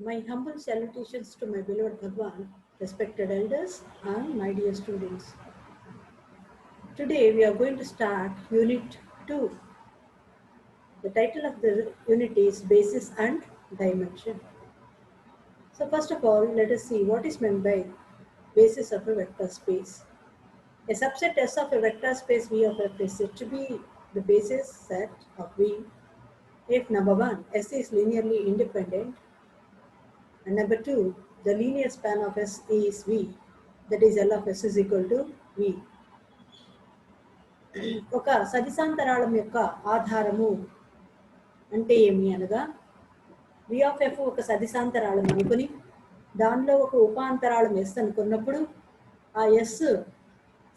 My humble salutations to my beloved Bhagwan, respected elders, and my dear students. Today we are going to start Unit 2. The title of the unit is Basis and Dimension. So first of all, let us see what is meant by basis of a vector space. A subset S of a vector space V of F is said to be the basis set of V if number 1, S is linearly independent, and number 2, the linear span of S is V, that is L of S is equal to V. ఒక సదిశాంతరాళం యొక్క ఆధారము అంటే ఏమి అనగా V of F ఒక సదిశాంతరాళం అనుకుని దానిలో ఒక ఉపాంతరాళం S అనుకున్నప్పుడు ఆ S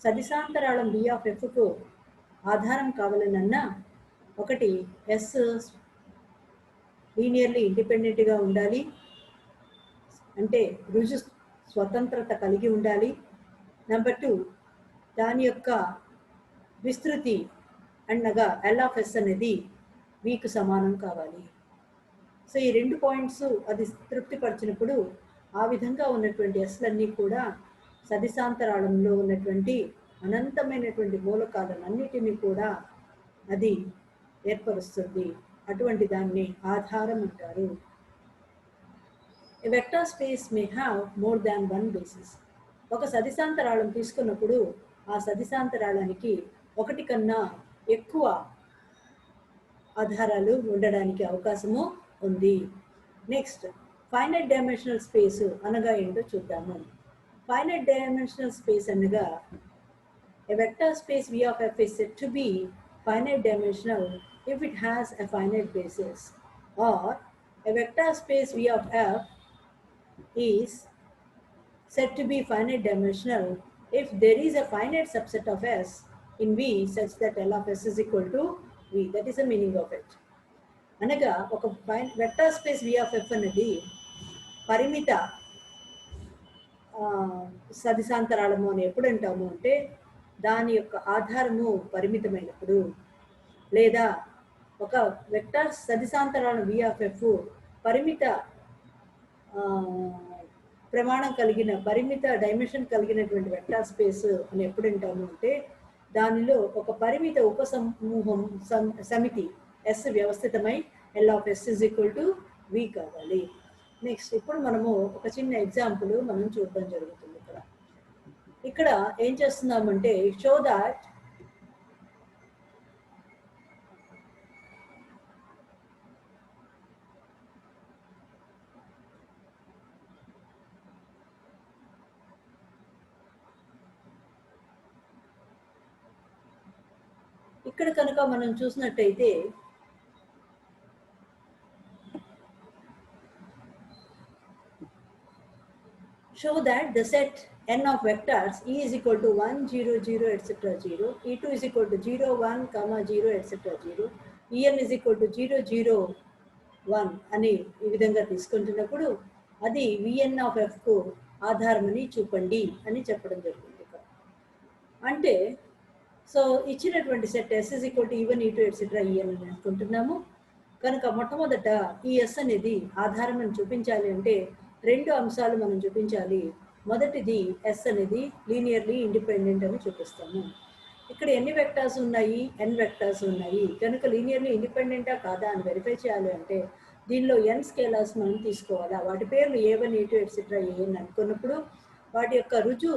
సదిశాంతరాళం V of Fకు ఆధారం కావాలనన్నా ఒకటి S లీనియర్లీ ఇండిపెండెంట్గా ఉండాలి, అంటే రుజు స్వతంత్రత కలిగి ఉండాలి. నెంబర్ 2, దాని యొక్క విస్తృతి అనగా L of S అనేది Vకు సమానం కావాలి. సో ఈ 2 పాయింట్స్ అది తృప్తిపరిచినప్పుడు ఆ విధంగా ఉన్నటువంటి ఎస్లన్నీ కూడా సదిశాంతరాళంలో ఉన్నటువంటి అనంతమైనటువంటి మూలకాలన్నిటినీ కూడా అది ఏర్పరుస్తుంది. అటువంటి దాన్ని ఆధారం అంటారు. A vector space may have more than one basis. ఒక సదిశాంతరాళం తీసుకున్నప్పుడు ఆ సదిశాంతరాళానికి ఒకటి కన్నా ఎక్కువ ఆధారాలు ఉండడానికి అవకాశము ఉంది. నెక్స్ట్, ఫైనైట్ డైమెన్షనల్ స్పేస్ అనగా ఏంటో చూద్దాము. ఫైనైట్ డైమెన్షనల్ స్పేస్ అనగా a vector space V of F is said to be finite dimensional if it has a finite basis, or a vector space V of F is said to be finite dimensional if there is a finite subset of S in V such that L of S is equal to V. That is the meaning of it. అనగా ఒక vector space V of F అనేది పరిమిత సదిశాంతరాళము అని ఎప్పుడు అంటాము అంటే దాని యొక్క ఆధారము పరిమితమైనప్పుడు, లేదా ఒక వెక్టర్ సదిశాంతరాళం V of F పరిమిత ప్రమాణం కలిగిన పరిమిత డైమెన్షన్ కలిగినటువంటి వెక్టర్ స్పేస్ అని ఎప్పుడు అంటాము అంటే దానిలో ఒక పరిమిత ఉపసమూహం సమితి S వ్యవస్థితమై L of S is equal to V కావాలి. నెక్స్ట్, ఇప్పుడు మనము ఒక చిన్న ఎగ్జాంపుల్ మనం చూడడం జరుగుతుంది. ఇక్కడ ఏం చేస్తున్నామంటే షో దాట్ ఇక్కడ కనుక మనం చూసినట్టయితే show that the set n of vectors E is equal to 1, 0, 0, etc. 0, E2 is equal to 0, 1, 0, etc. 0, En is equal to 0, 0, 1 అని ఈ విధంగా తీసుకుంటున్నప్పుడు అది Vn of Fకు ఆధారమని చూపండి అని చెప్పడం జరుగుతుంది. అంటే సో ఇచ్చినటువంటి set S is equal to E1, E2, etc. En అని అనుకుంటున్నాము కనుక మొట్టమొదట ఈ S అనేది ఆధారం అని చూపించాలి అంటే 2 అంశాలు మనం చూపించాలి. మొదటిది S అనేది లీనియర్లీ ఇండిపెండెంట్ అని చూపిస్తాము. ఇక్కడ ఎన్ని వెక్టర్స్ ఉన్నాయి? n వెక్టర్స్ ఉన్నాయి. కనుక లీనియర్లీ ఇండిపెండెంటా కాదా అని వెరిఫై చేయాలి అంటే దీనిలో n స్కేలర్స్ మనం తీసుకోవాలా. వాటి పేర్లు A1, A2, ఎట్సెట్రా An అనుకున్నప్పుడు వాటి యొక్క రుజు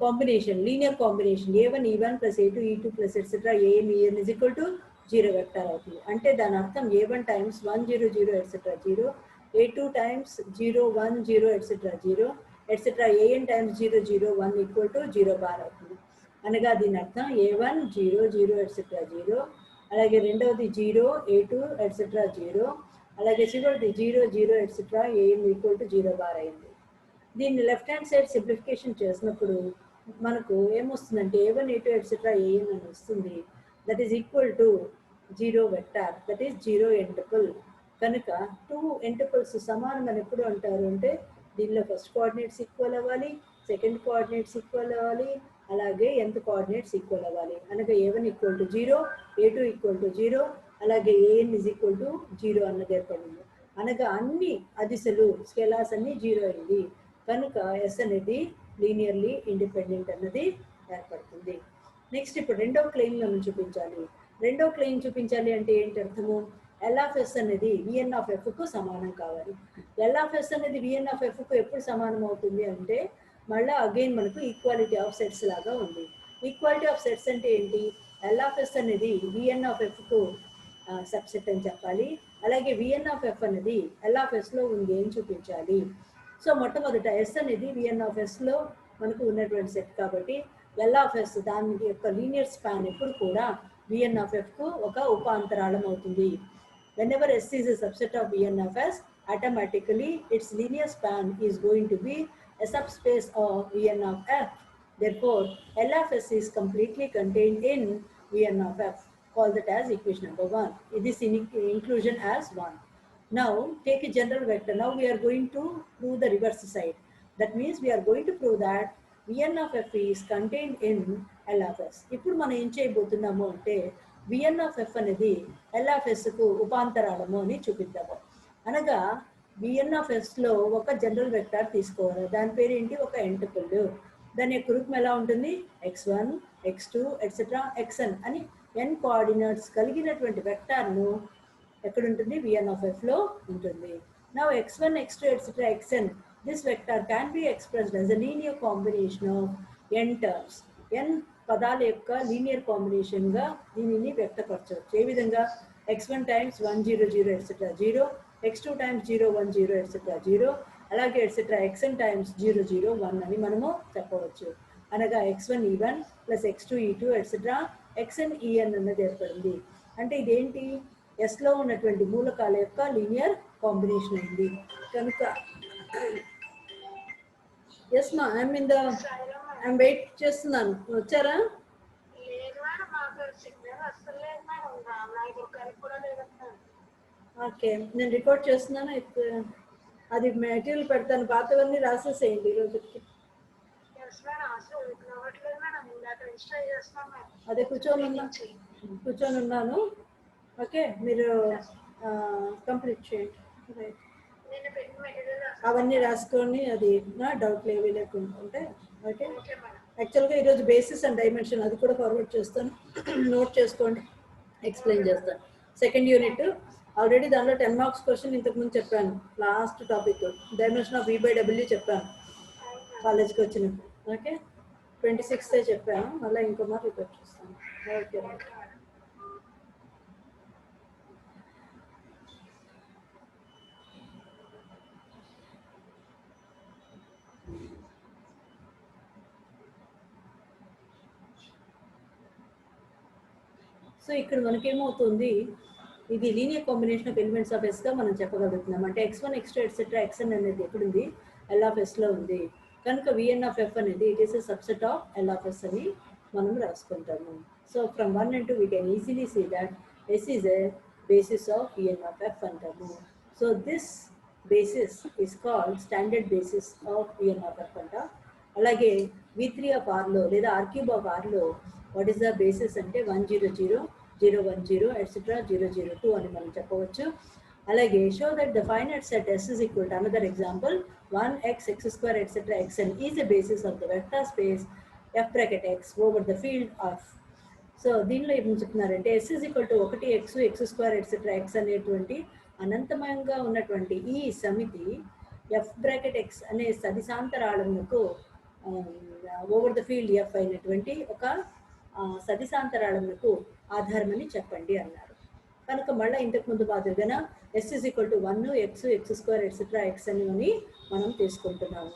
combination linear combination A1, E1 plus A2, E2 plus et cetera An, En is equal to 0 vector అవుతుంది. అంటే దాని అర్థం A1 times 1, 0, 0, et cetera 0, A2 times 0, 1, 0, et cetera 0, et cetera An times 0, 0, 1 equal to 0 bar అవుతుంది. అనగా దీని అర్థం A1 0, 0, ఎట్సెట్రా 0, అలాగే రెండవది 0, A2 ఎట్సెట్రా 0, అలాగే చివరిది 0, 0, et cetera An equal to 0 bar అయింది. దీన్ని లెఫ్ట్ హ్యాండ్ సైడ్ సింప్లిఫికేషన్ చేసినప్పుడు మనకు ఏమొస్తుందంటే A1, A2, ఎట్సెట్రా An అని వస్తుంది. That is equal to 0 vector, that is 0 ఎంటిపుల్. కనుక 2 ఎంటిపుల్స్ సమానం అని ఎప్పుడు అంటారు అంటే దీనిలో ఫస్ట్ కోఆర్డినేట్స్ ఈక్వల్ అవ్వాలి, సెకండ్ కోఆర్డినేట్స్ ఈక్వల్ అవ్వాలి, అలాగే nth కోఆర్డినేట్స్ ఈక్వల్ అవ్వాలి. అనగా A1 equal to 0, A2 equal to 0, అలాగే An ఈజ్ ఈక్వల్ టు 0 అన్నది ఏర్పడింది. అనగా అన్ని అదిశలు స్కేలార్స్ అన్ని 0 అయింది కనుక ఎస్ అనేది లీనియర్లీ ఇండిపెండెంట్ అన్నది ఏర్పడుతుంది. నెక్స్ట్ ఇప్పుడు రెండో క్లెయిమ్ మనం చూపించాలి. రెండో క్లెయిమ్ చూపించాలి అంటే ఏంటి అర్థము? LF అనేది VN(f) కు సమానం కావాలి. LF అనేది VN(f) కు ఎప్పుడు సమానం అవుతుంది అంటే మళ్ళీ అగైన్ మనకు ఈక్వాలిటీ ఆఫ్ సెట్స్ లాగా ఉంది. ఈక్వాలిటీ ఆఫ్ సెట్స్ అంటే ఏంటి? LF అనేది VN(f) కు సబ్సెట్ అని చెప్పాలి. అలాగే VN(f) అనేది LFలో ఉంది అని చూపించాలి. సో మొట్టమొదట ఎస్ అనేది VN(s)లో మనకు ఉన్నటువంటి సెట్ కాబట్టి LFS దాని యొక్క లీనియర్ స్పాన్ ఎప్పుడు కూడా VN(f) కు ఒక ఉపాంతరాళం అవుతుంది. Whenever S is a subset of VN(f)s, automatically its linear span is going to be a subspace of VN(f). Therefore, LFS is completely contained in VN(f). Call that as equation number 1. This inclusion as 1. Now, take a general vector. Now we are going to prove the reverse side. That means we are going to prove that VN(f) is contained in LFS. ఇప్పుడు మనం ఏం చేయబోతున్నాము అంటే VN(f) అనేది LFS కు ఉపాంతరాళము అని చూపిద్దాము. అనగా VN(s)లో ఒక జనరల్ వెక్టార్ తీసుకోవాలి. దాని పేరు ఏంటి? ఒక ఎంట్రిపుల్. దాని యొక్క రూపం ఎలా ఉంటుంది? x1, x2, ఎట్సెట్రా xn అని n కోఆర్డినేట్స్ కలిగినటువంటి వెక్టార్ను ఎక్కడ ఉంటుంది? VN(f)లో ఉంటుంది. Now x1, x2, etc. xn, this vector can be expressed as a linear combination of n terms. n పదాల యొక్క లీనియర్ కాంబినేషన్ గా దీనిని వ్యక్తపరచవచ్చు. ఏ విధంగా? x1 times 1 0 0 etc. 0, x2 times 0 1 0 etc. 0, అలాగే etc. xn times 0 0 1 అని మనము చెప్పవచ్చు. అనగా x1 e1 plus x2 e2 etc. xn en అన్నది ఏర్పడింది. అంటే ఇదేంటి? ఎస్ లో ఉన్నటువంటి మూలకాల యొక్క లీనియర్ కాంబినేషన్ అయింది కనుక ఎస్ మా ఐఎమ్ వెయిట్ చేస్తున్నాను. వచ్చారా? ఓకే, నేను రికార్డ్ చేస్తున్నాను. అది మెటీరియల్ పెడతాను. పాతవన్నీ రాసేసేయండి ఈరోజుకి. అదే కూర్చొని ఉన్నాను. ఓకే, మీరు కంప్లీట్ చేయండి. రైట్, అవన్నీ రాసుకొని అది నా డౌట్లు ఏవి లేకుండా ఉంటే ఓకే. యాక్చువల్గా ఈరోజు బేసిస్ అండ్ డైమెన్షన్ అది కూడా ఫార్వర్డ్ చేస్తాను, నోట్ చేసుకోండి, ఎక్స్ప్లెయిన్ చేస్తాను. సెకండ్ యూనిట్ ఆల్రెడీ దానిలో 10 మార్క్స్ క్వశ్చన్ ఇంతకుముందు చెప్పాను. Last topic dimension of V/W చెప్పాను కాలేజ్కి వచ్చినప్పుడు. ఓకే, 26th చెప్పాను, మళ్ళీ ఇంకో మాట రిపీట్ చేస్తాను. ఓకే. సో ఇక్కడ మనకేమవుతుంది? ఇది linear combination of elements of S గా మనం చెప్పగలుగుతున్నాం. అంటే x1 x2 ఎట్సెట్రా xn అనేది ఎక్కడుంది? LFS లో ఉంది కనుక VN(f) అనేది it is a subset of LFS అని మనం రాసుకుంటాము. So from 1 and 2 we can easily see that S is a basis of VN(f) అంటాము. So this basis is called standard basis of VN(f) అంట. అలాగే V3 ఆఫ్ R లో లేదా R³ of R లో what is the basis అంటే 1 0 0 0 1 0 et cetera 0 0 2 అని మనం చెప్పవచ్చు. అలాగే show that the finite set S is equal to another example 1x x² etcetera xn is the basis of the vector space f(x) over the field of. So దీనిలో ఏం చెప్తున్నారంటే S is equal to 1x x² etcetera x అనేటువంటి అనంతమయంగా ఉన్నటువంటి ఈ సమితి f(x) అనే సదిశాంతరాళముకు over the field f అయినటువంటి ఒక సదిశాంతరాళములకు ఆధారమని చెప్పండి అన్నారు. కనుక మళ్ళీ ఇంతకు ముందు మాదిరిగా S is equal to 1 x x² etcetera x అని మనం తీసుకుంటున్నాము.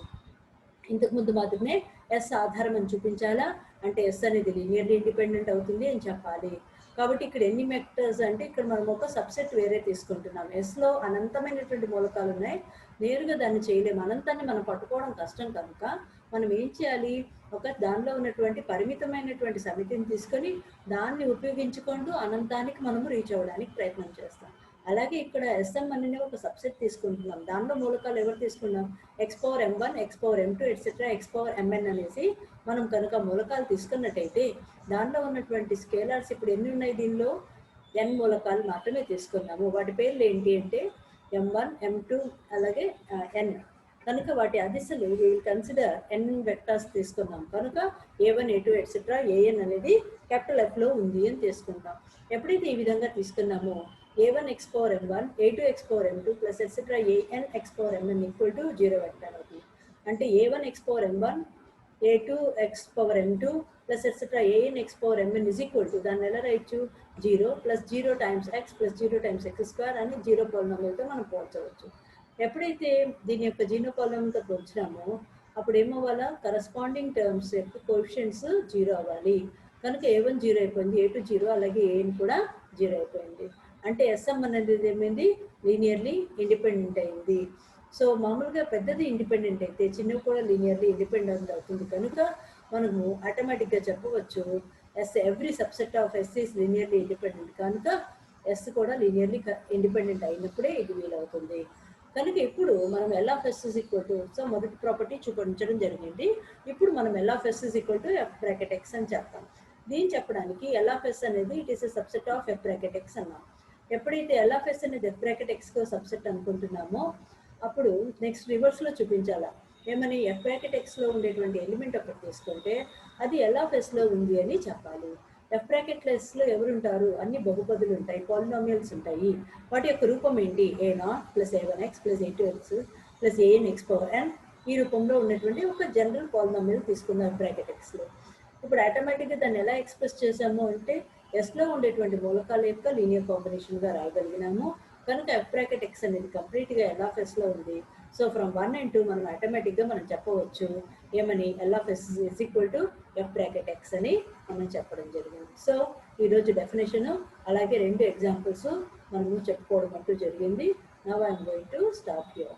ఇంతకు ముందు మాత్రమే ఎస్ ఆధారం అని చూపించాలా అంటే ఎస్ అనేది లీనియర్లీ ఇండిపెండెంట్ అవుతుంది అని చెప్పాలి. కాబట్టి ఇక్కడ ఎన్ని వెక్టర్స్ అంటే ఇక్కడ మనం ఒక సబ్సెట్ వేరే తీసుకుంటున్నాం. ఎస్లో అనంతమైనటువంటి మూలకాలు ఉన్నాయి, నేరుగా దాన్ని చేయలేము, అనంతాన్ని మనం పట్టుకోవడం కష్టం. కనుక మనం ఏం చేయాలి? ఒక దానిలో ఉన్నటువంటి పరిమితమైనటువంటి సమితిని తీసుకొని దాన్ని ఉపయోగించుకుంటూ అనంతానికి మనము రీచ్ అవ్వడానికి ప్రయత్నం చేస్తాం. అలాగే ఇక్కడ SM అనేది ఒక సబ్సెట్ తీసుకుంటున్నాం. దానిలో మూలకాలు ఎవరు తీసుకున్నాం? x⁴m1 x⁴m2 ఎట్సెట్రా x⁴mn అనేసి మనం కనుక మూలకాలు తీసుకున్నట్టయితే దానిలో ఉన్నటువంటి స్కేలర్స్ ఇప్పుడు ఎన్ని ఉన్నాయి? దీనిలో n మూలకాలు మాత్రమే తీసుకున్నాము. వాటి పేర్లు ఏంటి అంటే m1 m2 అలాగే n. కనుక వాటి అదిశలు we will consider n vectors తీసుకున్నాం కనుక a1 a2 ఎట్సెట్రా an అనేది క్యాపిటల్ F లో ఉంది అని తీసుకుంటాం. ఎప్పుడైతే ఈ విధంగా తీసుకున్నామో a1 x power m1 a2 x power m2 plus etcetera an x power mn equal to 0 vector అవుతుంది. అంటే a1 x power m1 a2 x power m2 plus etc. an x power mn is equal to దాన్ని ఎలా రాయొచ్చు 0 plus 0 times x plus 0 times x square అని zero పాలినామియల్తో మనం పోల్చవచ్చు. ఎప్పుడైతే దీని యొక్క జీరో పాలినామియల్తో పోల్చినామో అప్పుడు ఏమవ్వాలా కరస్పాండింగ్ టర్మ్స్ యొక్క కోఎఫిషియెంట్స్ 0 అవ్వాలి. కనుక a1 0 అయిపోయింది, a2 0, అలాగే an కూడా 0 అయిపోయింది. అంటే SM అనేది ఏమైంది లీనియర్లీ ఇండిపెండెంట్ అయింది. సో మామూలుగా పెద్దది ఇండిపెండెంట్ అయితే చిన్నవి కూడా లీనియర్లీ ఇండిపెండెంట్ అవుతుంది కనుక మనము ఆటోమేటిక్గా చెప్పవచ్చు S every subset of S is linearly independent కనుక ఎస్ కూడా లీనియర్లీ ఇండిపెండెంట్ అయినప్పుడే ఇది వీలవుతుంది. కనుక ఇప్పుడు మనం L of S is equal to so మొదటి ప్రాపర్టీ చూపించడం జరిగింది. ఇప్పుడు మనం L of S is equal to F bracket X అని చెప్తాం. దీన్ని చెప్పడానికి ఎల్ ఆఫ్ ఎస్ అనేది it is a subset of F bracket X అన్నాం. ఎప్పుడైతే ఎల్ ఆఫ్ ఎస్ అనేది ఎఫ్ బ్రాకెట్ ఎక్స్కో సబ్సెట్ అనుకుంటున్నామో అప్పుడు నెక్స్ట్ రివర్స్లో చూపించాలా ఏమని ఎఫ్ బ్రాకెట్ ఎక్స్లో ఉండేటువంటి ఎలిమెంట్ ఒకటి తీసుకుంటే అది ఎల్ ఆఫ్ ఎస్లో ఉంది అని చెప్పాలి. ఎఫ్ బ్రాకెట్ ఎస్లో ఎవరు ఉంటారు అన్ని బహుపదులు ఉంటాయి, పాలినామియల్స్ ఉంటాయి. వాటి యొక్క రూపం ఏంటి a0 plus a1x plus a2x plus an x power n ఈ రూపంలో ఉన్నటువంటి ఒక జనరల్ పాలినామియల్ తీసుకున్నాం ఎఫ్ బ్రాకెట్ ఎక్స్లో. ఇప్పుడు ఆటోమేటిక్గా దాన్ని ఎలా ఎక్స్ప్రెస్ చేసాము అంటే ఎస్లో ఉండేటువంటి మూలకాల యొక్క లీనియర్ కాంబినేషన్గా రాయగలిగినాము. కనుక ఎఫ్ బ్రాకెట్ ఎక్స్ అనేది కంప్లీట్గా ఎల్ ఆఫ్ ఎస్లో ఉంది. సో ఫ్రమ్ 1 and 2 మనం ఆటోమేటిక్గా మనం చెప్పవచ్చు ఏమని L of S is equal to F bracket X అని మనం చెప్పడం జరిగింది. సో ఈరోజు డెఫినేషన్ అలాగే 2 ఎగ్జాంపుల్స్ మనము చెప్పుకోవడం అంటూ జరిగింది. Now I'm going to stop here.